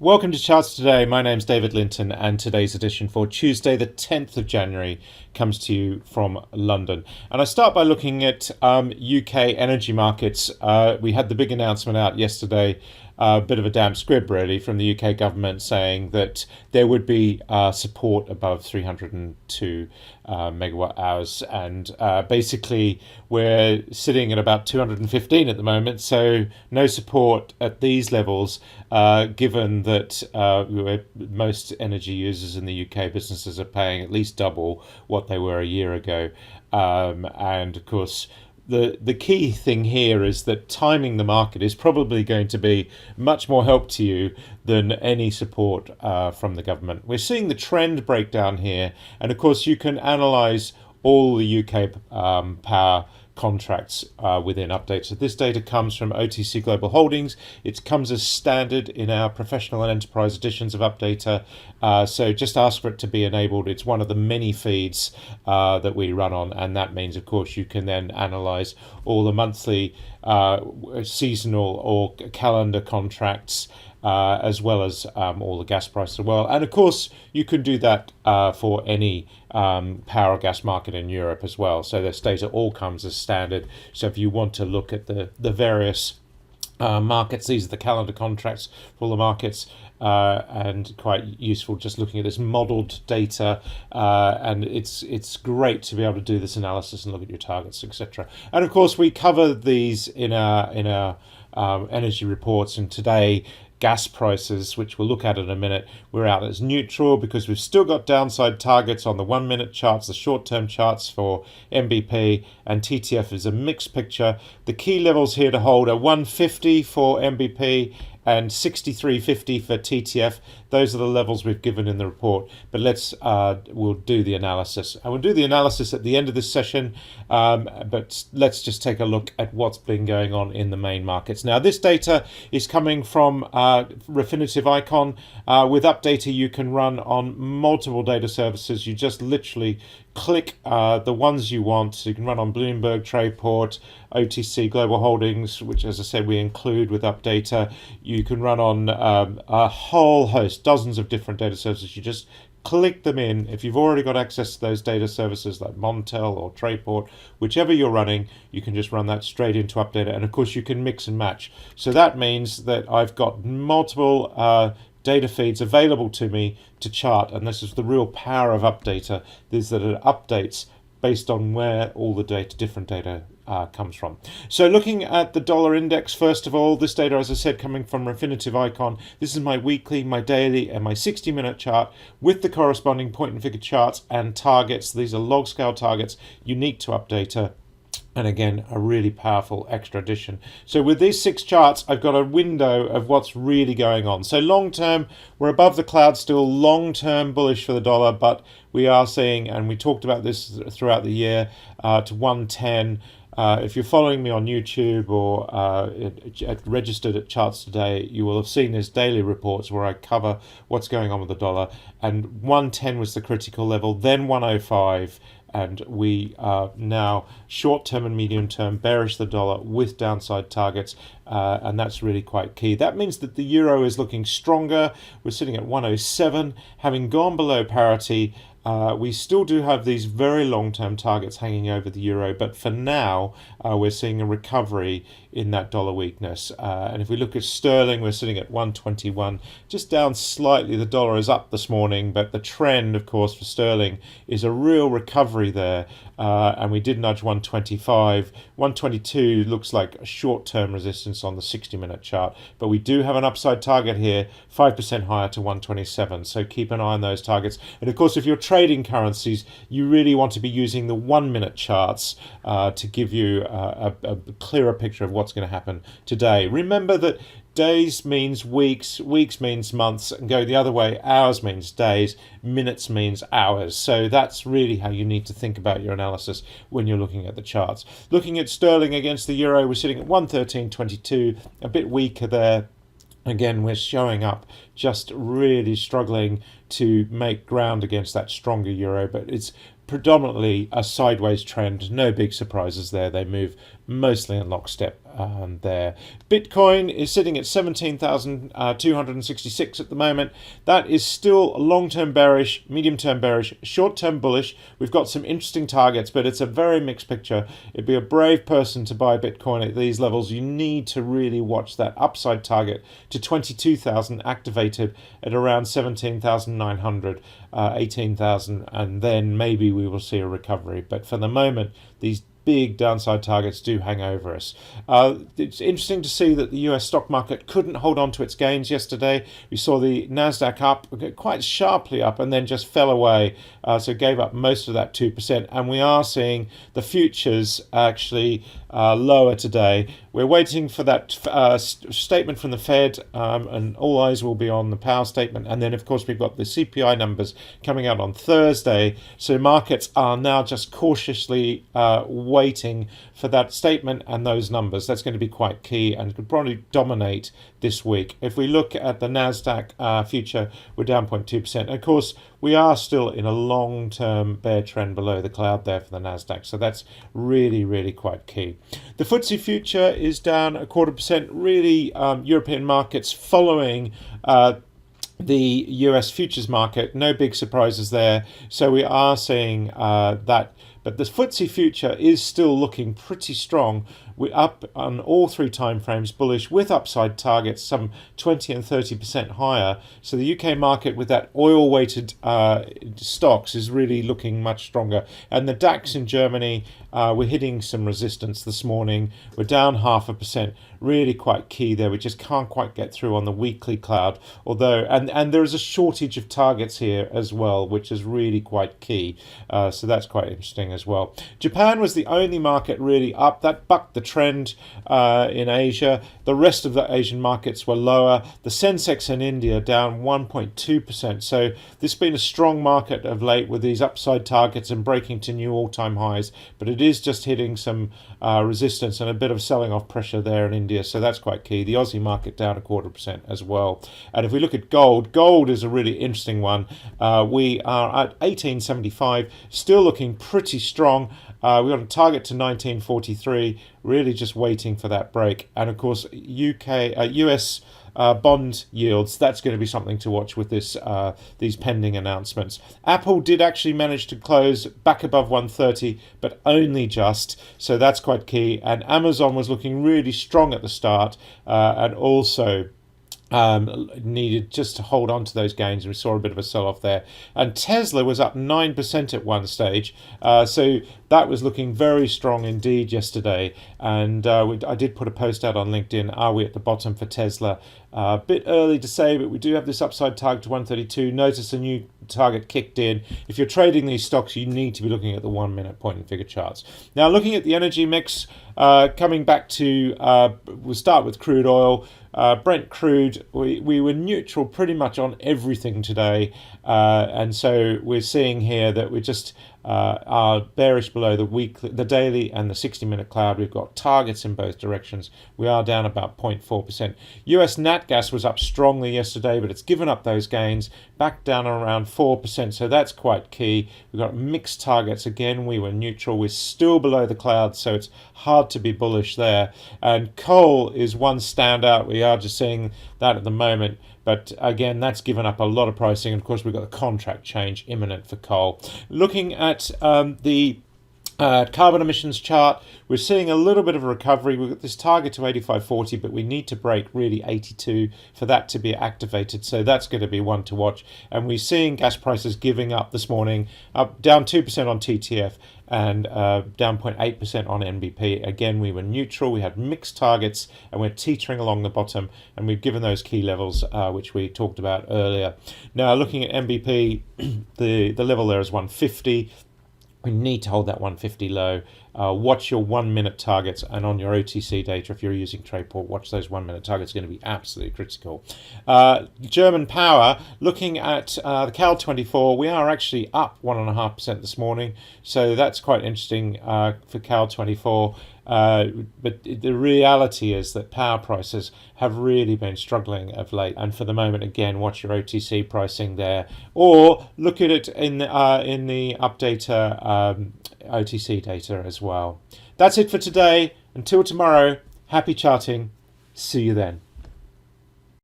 Welcome to Charts Today. My name's David Linton, and today's edition for Tuesday, the 10th of January, comes to you from London. And I start by looking at UK energy markets. We had the big announcement out yesterday, a bit of a damp squib, really, from the UK government saying that there would be support above 302 megawatt hours. And basically, we're sitting at about 215 at the moment, so no support at these levels, given that most energy users in the UK businesses are paying at least double what they were a year ago. And of course, the key thing here is that timing the market is probably going to be much more help to you than any support from the government. We're seeing the trend breakdown here, and of course, you can analyze all the UK power contracts within Updata. So this data comes from OTC Global Holdings. It comes as standard in our professional and enterprise editions of Updata. So just ask for it to be enabled. It's one of the many feeds that we run on, and that means, of course, you can then analyze all the monthly, seasonal or calendar contracts, as well as all the gas prices as well. And of course, you can do that for any power gas market in Europe as well. So this data all comes as standard. So if you want to look at the various markets, these are the calendar contracts for all the markets. And quite useful just looking at this modeled data, and it's great to be able to do this analysis and look at your targets, etc. And of course, we cover these in our energy reports. And today, gas prices, which we'll look at in a minute, we're out as neutral because we've still got downside targets on the 1 minute charts, the short term charts for MBP, and TTF is a mixed picture. The key levels here to hold are 150 for MBP and 63.50 for TTF. Those are the levels we've given in the report. But we'll do the analysis. And we'll do the analysis at the end of this session. But let's just take a look at what's been going on in the main markets. Now, this data is coming from Refinitiv Icon. With Updata, you can run on multiple data services. You just literally click the ones you want. So you can run on Bloomberg, Trayport, OTC Global Holdings, which, as I said, we include with Updata. You can run on a whole host, dozens of different data services. You just click them in. If you've already got access to those data services like Montel or Trayport, whichever you're running, you can just run that straight into Updata. And of course, you can mix and match. So that means that I've got multiple data feeds available to me to chart, and this is the real power of Updata, is that it updates based on where all the different data comes from. So looking at the dollar index, first of all, this data, as I said, coming from Refinitiv Icon. This is my weekly, my daily, and my 60-minute chart with the corresponding point and figure charts and targets. These are log scale targets unique to Updata. And again, a really powerful extra addition. So with these 6 charts, I've got a window of what's really going on. So long term, we're above the cloud still, long term bullish for the dollar, but we are seeing, and we talked about this throughout the year, to 110. If you're following me on YouTube or registered at Charts Today, you will have seen these daily reports where I cover what's going on with the dollar. And 110 was the critical level, then 105. And we are now short-term and medium-term bearish the dollar with downside targets, and that's really quite key. That means that the euro is looking stronger. We're sitting at 107, having gone below parity. We still do have these very long-term targets hanging over the euro, but for now, we're seeing a recovery in that dollar weakness. And if we look at sterling, we're sitting at 121, just down slightly. The dollar is up this morning, but the trend, of course, for sterling is a real recovery there. And we did nudge 125. 122 looks like a short-term resistance on the 60-minute chart, but we do have an upside target here, 5% higher to 127. So keep an eye on those targets. And of course, if you're trading currencies, you really want to be using the 1 minute charts to give you a clearer picture of what's going to happen today. Remember that days means weeks, weeks means months, and go the other way, hours means days, minutes means hours. So that's really how you need to think about your analysis when you're looking at the charts. Looking at sterling against the euro, we're sitting at 113.22, a bit weaker there. Again, we're showing up just really struggling to make ground against that stronger euro, but it's predominantly a sideways trend. No big surprises there. They move mostly in lockstep there. Bitcoin is sitting at 17,266 at the moment. That is still long-term bearish, medium-term bearish, short-term bullish. We've got some interesting targets, but it's a very mixed picture. It'd be a brave person to buy Bitcoin at these levels. You need to really watch that upside target to 22,000 activated at around 17,900, 18,000, and then maybe we will see a recovery. But for the moment, these big downside targets do hang over us. It's interesting to see that the US stock market couldn't hold on to its gains yesterday. We saw the Nasdaq up quite sharply up and then just fell away, so gave up most of that 2%. And we are seeing the futures actually lower today. We're waiting for that statement from the Fed, and all eyes will be on the power statement. And then, of course, we've got the CPI numbers coming out on Thursday. So markets are now just cautiously waiting for that statement and those numbers. That's going to be quite key and could probably dominate this week. If we look at the Nasdaq future, we're down 0.2%. And of course, we are still in a long-term bear trend below the cloud there for the Nasdaq. So that's really, really quite key. The FTSE future is down 0.25%. Really, European markets following the US futures market. No big surprises there. So we are seeing that. But the FTSE future is still looking pretty strong. We're up on all three timeframes, bullish with upside targets, some 20 and 30% higher. So the UK market with that oil-weighted stocks is really looking much stronger. And the DAX in Germany, we're hitting some resistance this morning. We're down 0.5%. Really quite key there. We just can't quite get through on the weekly cloud. Although, and there is a shortage of targets here as well, which is really quite key. So that's quite interesting as well. Japan was the only market really up. That bucked the trend in Asia. The rest of the Asian markets were lower. The Sensex in India down 1.2%. So this has been a strong market of late with these upside targets and breaking to new all-time highs. But it is just hitting some resistance and a bit of selling off pressure there in India. So that's quite key. The Aussie market down 0.25% as well. And if we look at gold, gold is a really interesting one. We are at 1875, still looking pretty strong. We've got a target to 1943, really just waiting for that break. And of course, US bond yields, that's going to be something to watch with this these pending announcements. Apple did actually manage to close back above 130, but only just, so that's quite key. And Amazon was looking really strong at the start, and also needed just to hold on to those gains. We saw a bit of a sell-off there. And Tesla was up 9% at one stage. So that was looking very strong indeed yesterday. And I did put a post out on LinkedIn. Are we at the bottom for Tesla? A bit early to say, but we do have this upside target to 132. Notice a new target kicked in. If you're trading these stocks, you need to be looking at the 1 minute point and figure charts. Now, looking at the energy mix, coming back to, we'll start with crude oil. Brent crude, we were neutral pretty much on everything today. And so we're seeing here that we're just are bearish below the daily and the 60-minute cloud. We've got targets in both directions. We are down about 0.4%. US nat gas was up strongly yesterday, but it's given up those gains, back down around 4%. So that's quite key. We've got mixed targets. Again, we were neutral. We're still below the cloud, so it's hard to be bullish there. And coal is one standout. We are just seeing that at the moment. But again, that's given up a lot of pricing. And of course, we've got the contract change imminent for coal. Looking at the carbon emissions chart, we're seeing a little bit of a recovery. We've got this target to 85.40, but we need to break really 82 for that to be activated. So that's going to be one to watch. And we're seeing gas prices giving up this morning, up down 2% on TTF and down 0.8% on NBP. Again, we were neutral. We had mixed targets and we're teetering along the bottom. And we've given those key levels, which we talked about earlier. Now, looking at NBP, the level there is 150. We need to hold that 150 low. Watch your 1 minute targets, and on your OTC data, if you're using Trayport, watch those 1 minute targets. Going to be absolutely critical. German power, looking at the Cal 24, we are actually up 1.5% this morning, so that's quite interesting for Cal 24. But the reality is that power prices have really been struggling of late, and for the moment, again, watch your OTC pricing there, or look at it in the Updata OTC data as well. That's it for today. Until tomorrow, happy charting. See you then.